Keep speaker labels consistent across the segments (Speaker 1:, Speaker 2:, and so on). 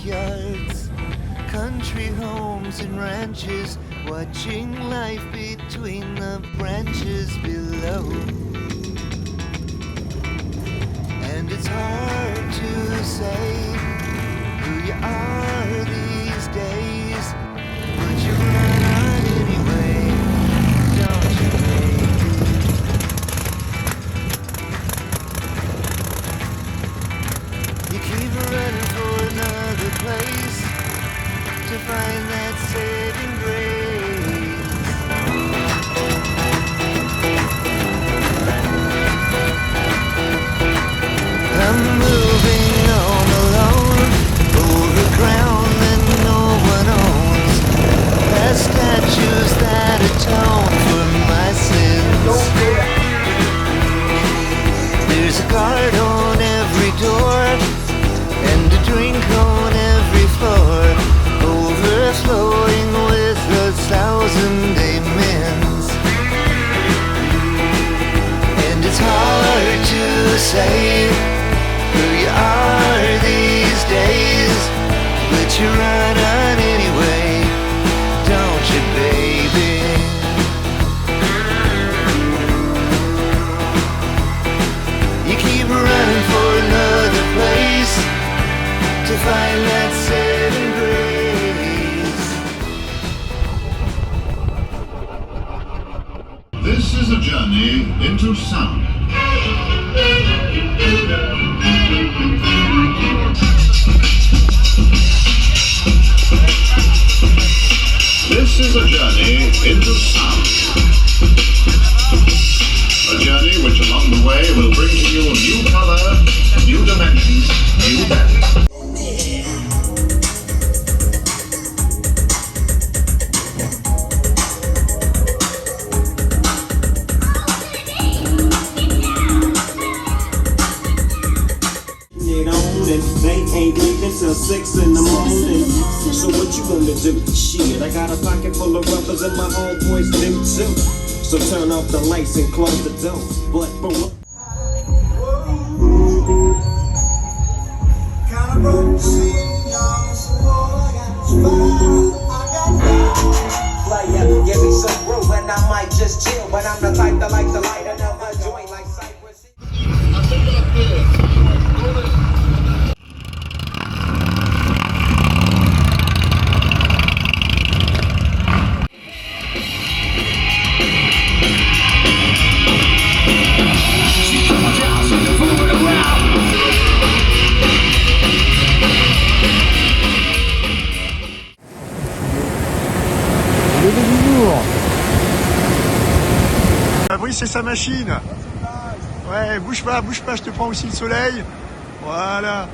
Speaker 1: backyards, country homes and ranches, watching life between the branches below. And it's hard to say who you are these days, but you run on anyway, don't you, baby? You keep running for another place to find that saving grace. I'm moving on alone, over ground that no one owns, past statues that atone for my sins. There's a guard on every door, and a drink on every floor, overflowing with 1,000 amens. And it's hard to say who you are these days, but you run on anyway, don't you, baby? You keep running for another place to find that saving grace.
Speaker 2: This is a journey into sound. This is a journey into sound. A journey which along the way will bring to you new color, new dimensions, new depth.
Speaker 3: Ain't leaving till 6 in the morning. So what you gonna do? Shit, I got a pocket full of rubbers and my homeboys do too. So turn off the lights and close the door. But
Speaker 4: Player, give me some groove and I might just chill. But I'm the type that like to light another joint like Cypress.
Speaker 5: Oui, c'est sa machine. Ouais, bouge pas, je te prends aussi le soleil. Voilà.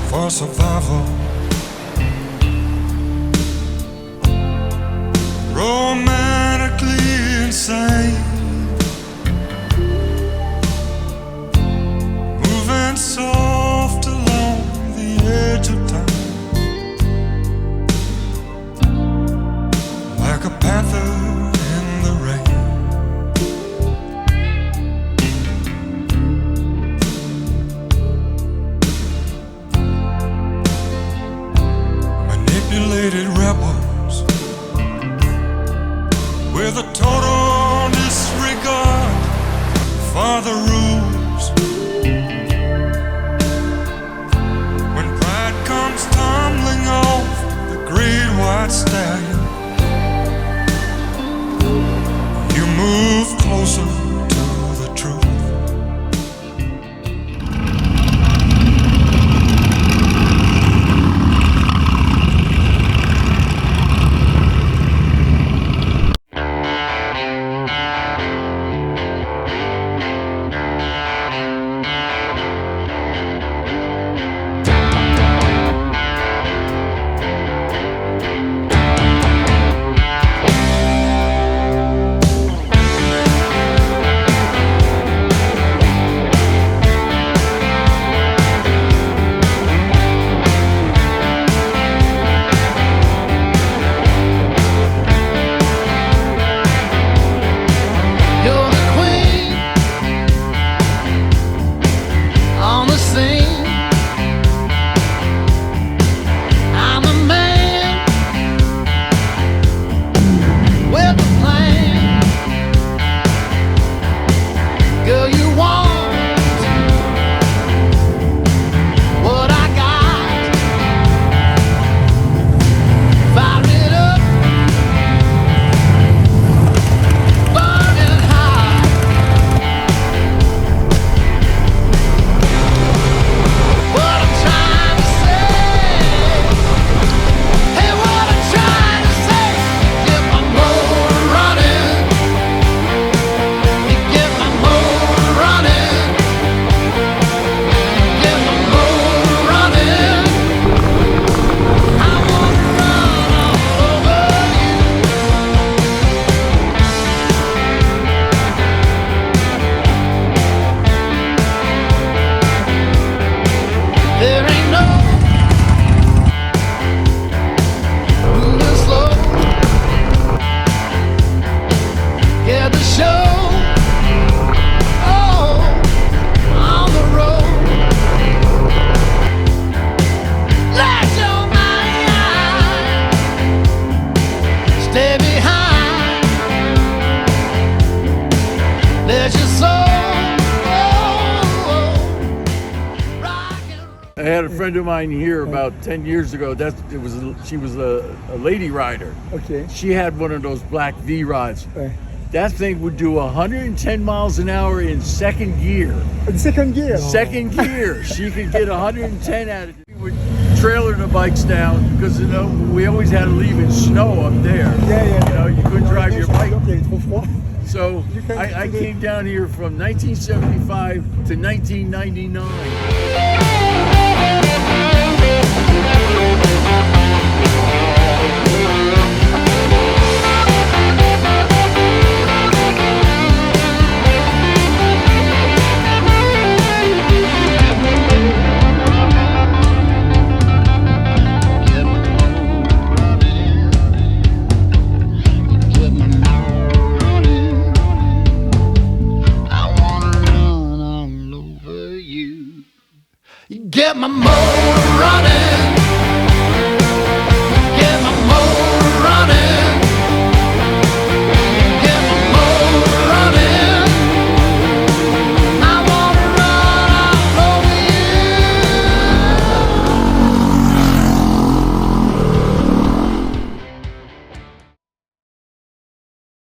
Speaker 6: for survival. Romantically insane, moving soft along the edge of time, like a panther in the rain. Manipulated rebels
Speaker 7: had a friend of mine here about 10 years ago. She was a lady rider.
Speaker 5: Ok.
Speaker 7: She had one of those black V rods.
Speaker 5: Ouais.
Speaker 7: That thing would do 110 miles an hour in second gear.
Speaker 5: The second gear.
Speaker 7: Second gear. She could get 110 out of it. We would trailer the bikes down because we always had to leave in snow up there.
Speaker 5: Yeah.
Speaker 7: You couldn't drive your bike.
Speaker 5: Il y avait trop froid.
Speaker 7: So I came down here from 1975 to 1999.
Speaker 1: Get my motor running.